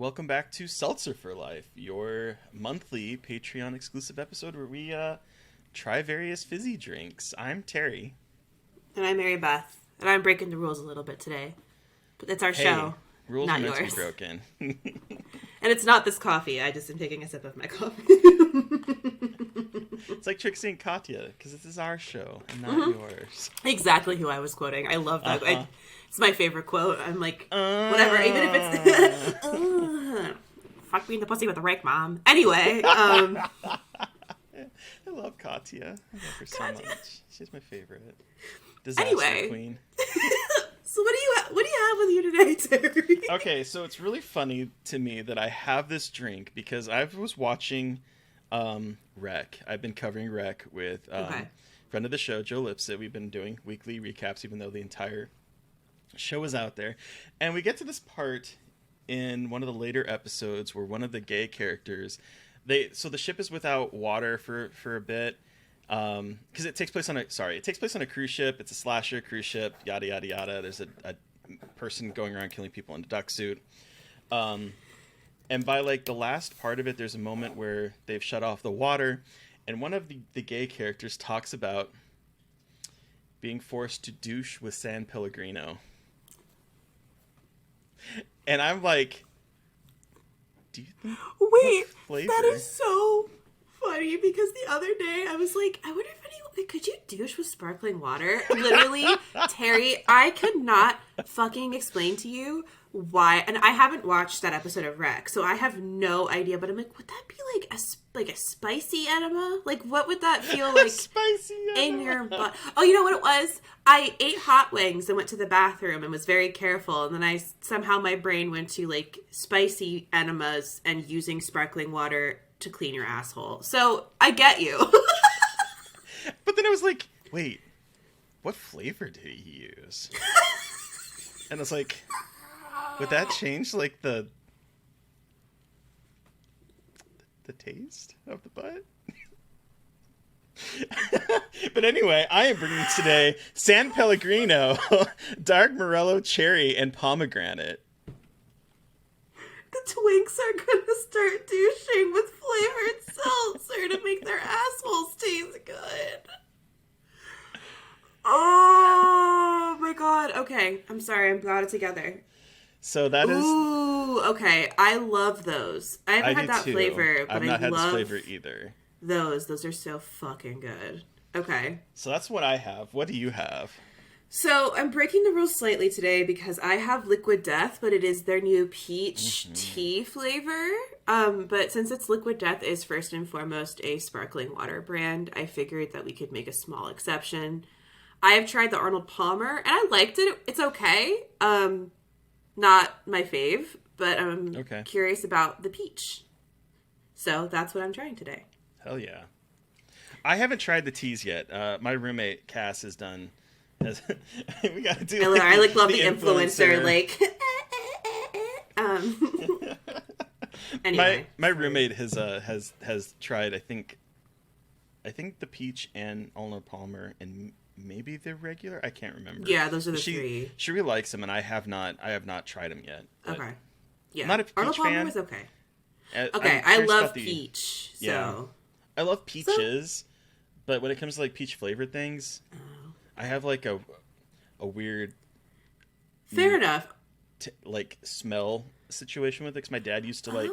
welcome back to Seltzer for Life, your monthly Patreon exclusive episode where we try various fizzy drinks. I'm Terry. And I'm Mary Beth. And I'm breaking the rules a little bit today. But it's our show, rules not are meant yours. to be broken. And it's not this coffee. I just am taking a sip of my coffee. It's like Trixie and Katya, because this is our show and not yours. Exactly who I was quoting. I love that. It's my favorite quote. I'm like, whatever, even if it's... fuck me in the pussy with a rake, Mom. Anyway. I love Katya. I love her so much. She's my favorite. Disaster queen. So what do you have with you today, Terry? Okay, so it's really funny to me that I have this drink because I was watching Rec. I've been covering Rec with friend of the show, Joe Lipsit. We've been doing weekly recaps, even though the entire show is out there. And we get to this part in one of the later episodes where one of the gay characters, so the ship is without water for a bit. Because it takes place on a cruise ship. It's a slasher cruise ship, yada yada yada. There's a person going around killing people in a duck suit. And by like the last part of it, there's a moment where they've shut off the water, and one of the gay characters talks about being forced to douche with San Pellegrino. And I'm like, do you think? Wait, that is so funny, because the other day I was like, I wonder if anyone could you douche with sparkling water? Literally, Terry, I could not fucking explain to you why, and I haven't watched that episode of Rec, so I have no idea, but I'm like, would that be like a spicy enema? Like, what would that feel like spicy in your butt? Oh, you know what it was? I ate hot wings and went to the bathroom and was very careful, and then somehow my brain went to like spicy enemas and using sparkling water to clean your asshole. So I get you. But then I was like, wait, what flavor did he use? And it's like, would that change like the taste of the butt? But anyway, I am bringing today San Pellegrino, Dark Morello Cherry, and Pomegranate. The twinks are gonna start douching with flavored seltzer to make their assholes taste good. Oh my god. Okay, I'm sorry. I'm glad it's together. So that is... Ooh, okay. I love those. I haven't had that flavor, but I've not I had love this flavor either. Those. Those are so fucking good. Okay. So that's what I have. What do you have? So I'm breaking the rules slightly today because I have Liquid Death, but it is their new peach tea flavor. But since it's Liquid Death is first and foremost a sparkling water brand, I figured that we could make a small exception. I have tried the Arnold Palmer, and I liked it. It's okay. Not my fave, but I'm curious about the peach. So that's what I'm trying today. Hell yeah. I haven't tried the teas yet. My roommate, Cass, has done... we gotta do. I love the influencer. Like, anyway, my roommate has tried. I think the peach and Arnold Palmer and maybe the regular. I can't remember. Yeah, those are the three. She really likes them, and I have not tried them yet. Okay. Yeah, I'm not a peach Arnold Palmer fan. was okay. Okay, I love peach. So yeah, I love peaches, but when it comes to like peach flavored things. I have like a weird... Fair enough. Like smell situation with it, because my dad used to like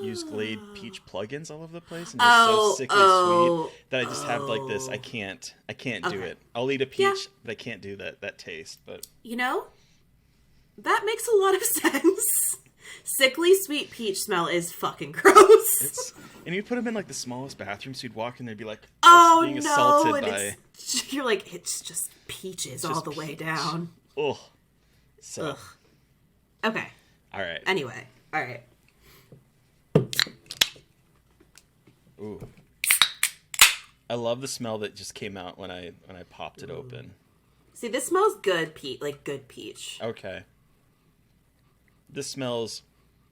use Glade peach plugins all over the place, and they're so sickly sweet that I just have like this, I can't do it. I'll eat a peach, but I can't do that taste. But you know, that makes a lot of sense. Sickly sweet peach smell is fucking gross. And you put them in like the smallest bathroom, so you'd walk in there and be like, being assaulted by... You're like, it's just peaches all the way down. Ugh. So. Ugh. Okay. All right. Anyway. All right. Ooh. I love the smell that just came out when I popped it open. See, this smells good, good peach. Okay. This smells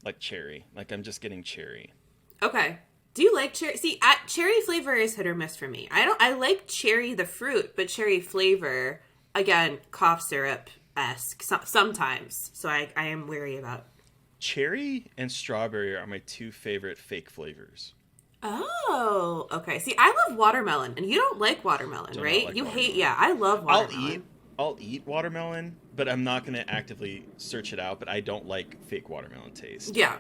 like cherry. Like I'm just getting cherry. Okay. Do you like cherry? See, cherry flavor is hit or miss for me. I like cherry the fruit, but cherry flavor, again, cough syrup-esque sometimes. So I am wary about cherry and strawberry are my two favorite fake flavors. Oh, okay. See, I love watermelon, and you don't like watermelon, right? Like you watermelon. hate, yeah, I love watermelon. I'll eat watermelon, but I'm not going to actively search it out, but I don't like fake watermelon taste. Yeah.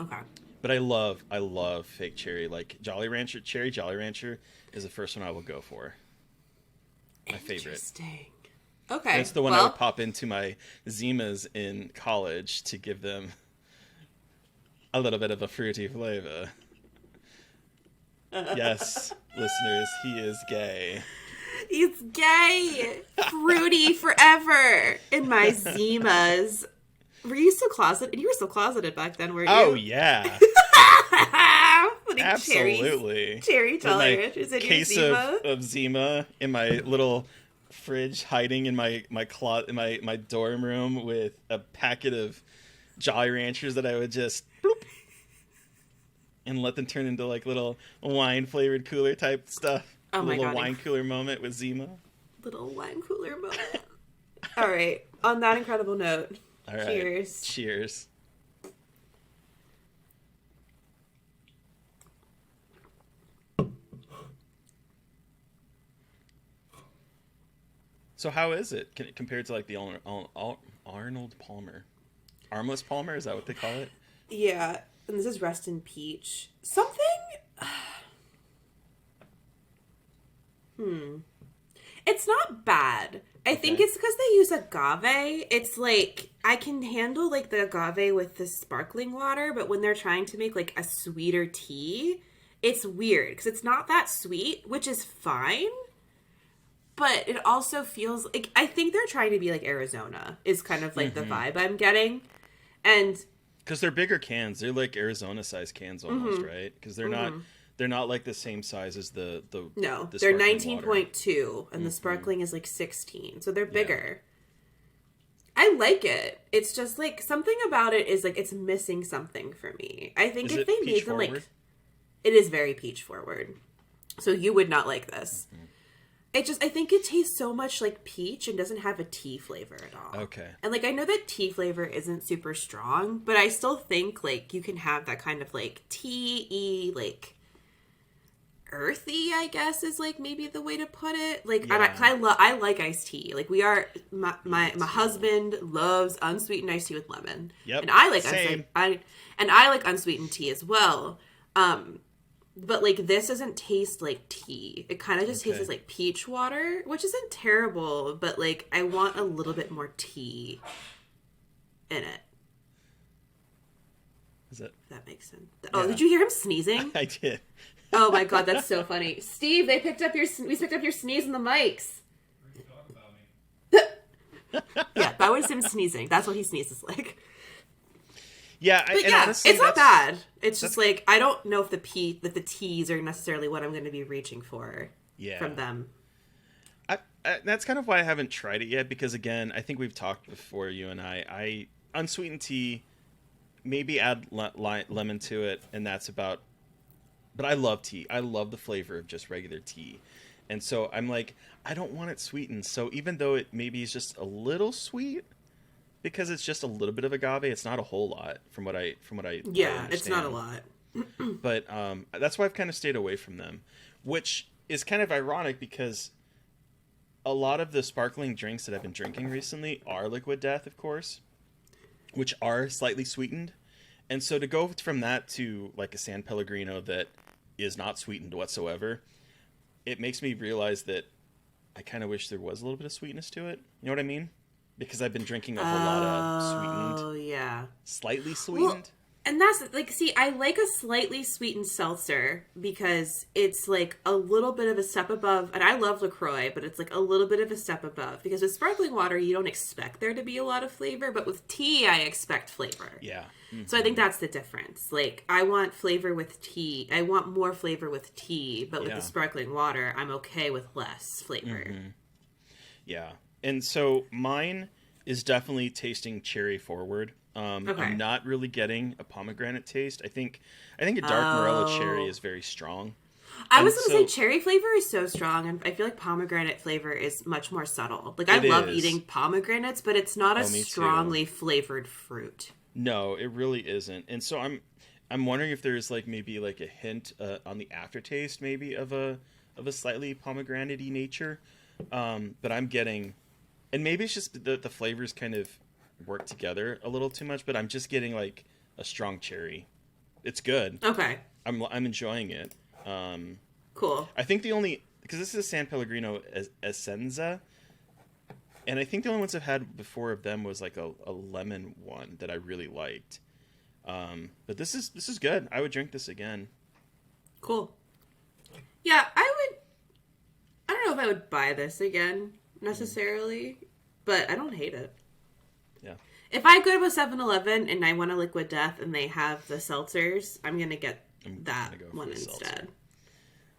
Okay. But I love fake cherry. Like Jolly Rancher, cherry Jolly Rancher is the first one I will go for. My favorite. Interesting. Okay. And it's the one I would pop into my Zimas in college to give them a little bit of a fruity flavor. Yes, listeners, he is gay. He's gay. Fruity forever in my Zimas. Were you so closeted? You were so closeted back then, weren't you? Oh, yeah. Absolutely. Cherry Jolly Ranchers in case your Zima. of Zima in my little fridge, hiding in my dorm room with a packet of Jolly Ranchers that I would just bloop, and let them turn into like little wine flavored cooler type stuff. Oh my little God. wine cooler moment with Zima. Little wine cooler moment. All right. On that incredible note, all right. Cheers. Cheers. So how is it compared to like the Arnold Palmer? Armless Palmer, is that what they call it? Yeah, and this is Rest in Peach. Something... It's not bad. I think it's because they use agave. It's like, I can handle like the agave with the sparkling water, but when they're trying to make like a sweeter tea, it's weird because it's not that sweet, which is fine. But it also feels like, I think they're trying to be like Arizona is kind of like the vibe I'm getting. And because they're bigger cans, they're like Arizona sized cans almost, right? Because they're not like the same size as the no, the they're 19.2 and the sparkling is like 16, so they're bigger. Yeah. I like it. It's just like something about it is like it's missing something for me. I think if they made them like, it is very peach forward. So you would not like this. I think it tastes so much like peach and doesn't have a tea flavor at all. Okay. And like, I know that tea flavor isn't super strong, but I still think like you can have that kind of like tea-y, like earthy, I guess is like maybe the way to put it. Like, I like iced tea. Like my husband loves unsweetened iced tea with lemon. Yep. And I like I like unsweetened tea as well. But, like, this doesn't taste like tea. It kind of just tastes like peach water, which isn't terrible, but, like, I want a little bit more tea in it. If that makes sense. Oh, did you hear him sneezing? I did. Oh, my God, that's so funny. Steve, we picked up your sneeze in the mics. Yeah, that was him sneezing. That's what he sneezes like. Yeah, honestly, it's not bad. It's just like, I don't know if the teas are necessarily what I'm going to be reaching for from them. That's kind of why I haven't tried it yet, because again, I think we've talked before, you and I unsweetened tea, maybe add lemon to it, and that's about. But I love tea. I love the flavor of just regular tea, and so I'm like, I don't want it sweetened. So even though it maybe is just a little sweet, because it's just a little bit of agave, it's not a whole lot from what I yeah, it's not a lot. But that's why I've kind of stayed away from them, which is kind of ironic because a lot of the sparkling drinks that I've been drinking recently are Liquid Death, of course, which are slightly sweetened. And so to go from that to like a San Pellegrino that is not sweetened whatsoever, it makes me realize that I kind of wish there was a little bit of sweetness to it. You know what I mean? Because I've been drinking a whole lot of sweetened. Oh, yeah. Slightly sweetened. Well, and that's, like, see, I like a slightly sweetened seltzer because it's, like, a little bit of a step above. And I love LaCroix, but it's, like, a little bit of a step above. Because with sparkling water, you don't expect there to be a lot of flavor. But with tea, I expect flavor. Yeah. Mm-hmm. So I think that's the difference. Like, I want flavor with tea. I want more flavor with tea. But with the sparkling water, I'm okay with less flavor. Mm-hmm. Yeah. And so mine is definitely tasting cherry forward. I'm not really getting a pomegranate taste. I think a dark morello cherry is very strong. I was going to say cherry flavor is so strong, and I feel like pomegranate flavor is much more subtle. Like, I love eating pomegranates, but it's not a strongly flavored fruit. No, it really isn't. And so I'm wondering if there's like maybe like a hint on the aftertaste maybe of a slightly pomegranate-y nature. But I'm getting, and maybe it's just the flavors kind of work together a little too much, but I'm just getting like a strong cherry. It's good. Okay. I'm enjoying it. Cool. I think the only, because this is a San Pellegrino Essenza, and I think the only ones I've had before of them was like a lemon one that I really liked. But this is good. I would drink this again. Cool. Yeah, I don't know if I would buy this again necessarily, but I don't hate it. Yeah. If I go to a 7-Eleven and I want a Liquid Death and they have the seltzers, I'm going to get that one instead. Seltzer.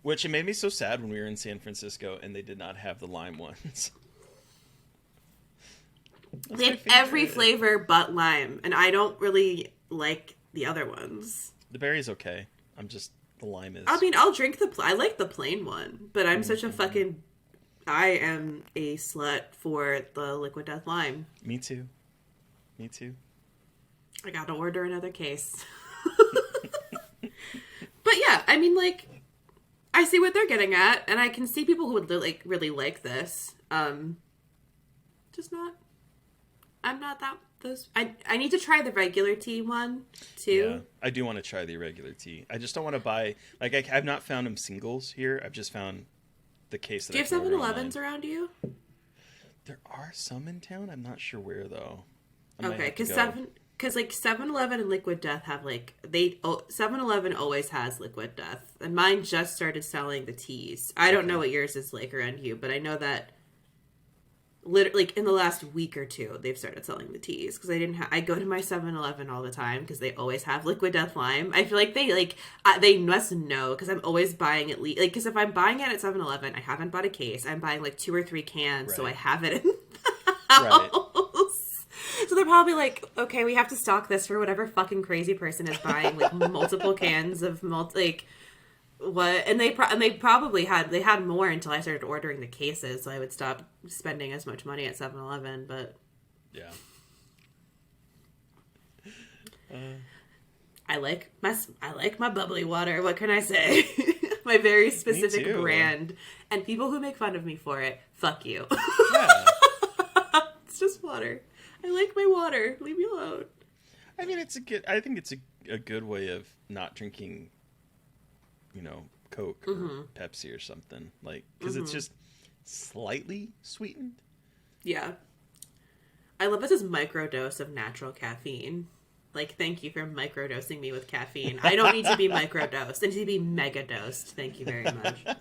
Which it made me so sad when we were in San Francisco and they did not have the lime ones. They had every flavor but lime, and I don't really like the other ones. The berry's okay. The lime is... I mean, I'll drink I like the plain one, but I'm such a fucking... I am a slut for the Liquid Death lime. Me too. I gotta order another case. But yeah, I mean, like, I see what they're getting at, and I can see people who would like really like this. Just not... I'm not that... I need to try the regular tea one, too. Yeah, I do want to try the irregular tea. I just don't want to buy... Like, I've not found them singles here. I've just found the case that Do you have 7-Elevens around you? There are some in town. I'm not sure where, though. Okay, because like 7-Eleven and Liquid Death have like... 7-Eleven always has Liquid Death. And mine just started selling the teas. I don't know what yours is like around you, but I know that... Literally, like, in the last week or two, they've started selling the teas. Because I go to my 7-Eleven all the time because they always have Liquid Death Lime. I feel like they must know because I'm always buying at least... Like, because if I'm buying it at 7-Eleven, I haven't bought a case. I'm buying, like, 2 or 3 cans, right. So I have it in the house. Right. So they're probably like, okay, we have to stock this for whatever fucking crazy person is buying, like, multiple cans of, like... What and they probably had more until I started ordering the cases, so I would stop spending as much money at 7-Eleven. But yeah, I like my bubbly water. What can I say? My very specific brand, and people who make fun of me for it, fuck you. Yeah. It's just water. I like my water. Leave me alone. I mean, I think it's a good way of not drinking. Coke or Pepsi or something, like, because it's just slightly sweetened. Yeah. I love this as microdose of natural caffeine. Like, thank you for microdosing me with caffeine. I don't need to be microdosed. I need to be mega dosed. Thank you very much. Wow.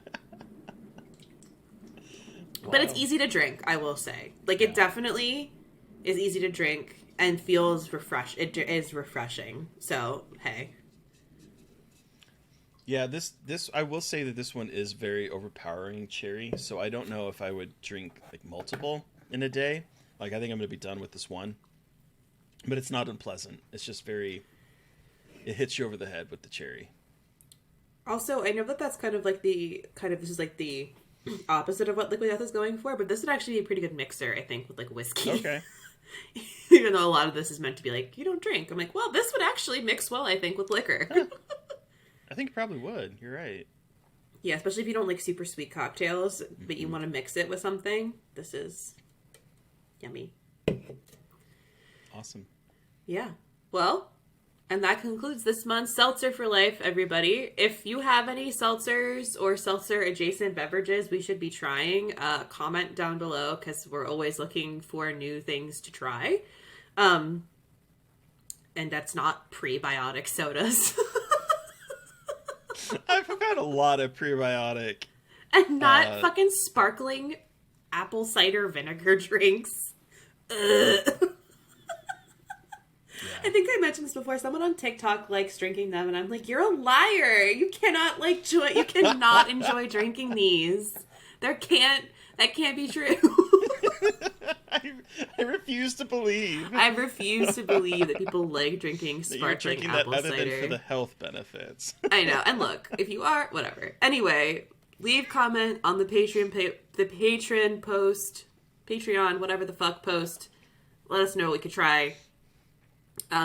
But it's easy to drink, I will say. Like, it definitely is easy to drink and feels It is refreshing. So, hey. Yeah, this I will say that this one is very overpowering cherry, so I don't know if I would drink like multiple in a day. Like, I think I'm going to be done with this one. But it's not unpleasant. It's just it hits you over the head with the cherry. Also, I know that that's this is like the opposite of what Liquid Death is going for, but this would actually be a pretty good mixer, I think, with like whiskey. Okay. Even though a lot of this is meant to be like, you don't drink. I'm like, well, this would actually mix well, I think, with liquor. I think it probably would. You're right. Yeah, especially if you don't like super sweet cocktails, but you want to mix it with something. This is yummy. Awesome. Yeah. Well, and that concludes this month's Seltzer for Life, everybody. If you have any seltzers or seltzer-adjacent beverages we should be trying, comment down below, because we're always looking for new things to try. And that's not prebiotic sodas. I've had a lot of prebiotic. And not fucking sparkling apple cider vinegar drinks. Yeah. I think I mentioned this before. Someone on TikTok likes drinking them, and I'm like, you're a liar. You cannot you cannot enjoy drinking these. That can't be true. I refuse to believe. I refuse to believe that people like drinking sparkling drinking apple that other cider. Than for the health benefits. I know. And look, if you are, whatever. Anyway, leave comment on the Patreon post, Patreon, whatever the fuck post. Let us know what we could try.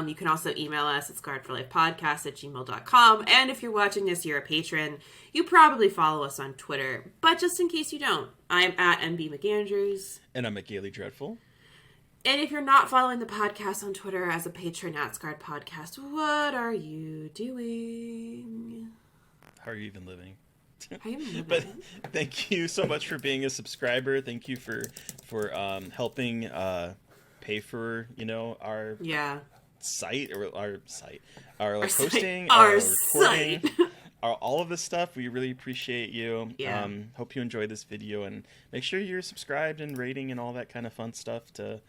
You can also email us at scarredforlifepodcast@gmail.com. And if you're watching this, you're a patron. You probably follow us on Twitter. But just in case you don't, I'm at MB McAndrews. And I'm at Gaily Dreadful. And if you're not following the podcast on Twitter as a patron at Scarred Podcast, what are you doing? How are you even living? But thank you so much for being a subscriber. Thank you for helping pay for our site or our hosting, our recording, all of this stuff. We really appreciate you. Hope you enjoyed this video, and make sure you're subscribed and rating and all that kind of fun stuff to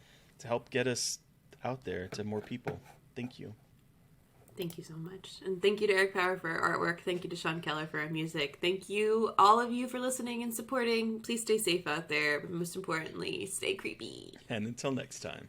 help get us out there to more people. Thank you. Thank you so much. And thank you to Eric Power for our artwork. Thank you to Sean Keller for our music. Thank you, all of you, for listening and supporting. Please stay safe out there, but most importantly, stay creepy. And until next time.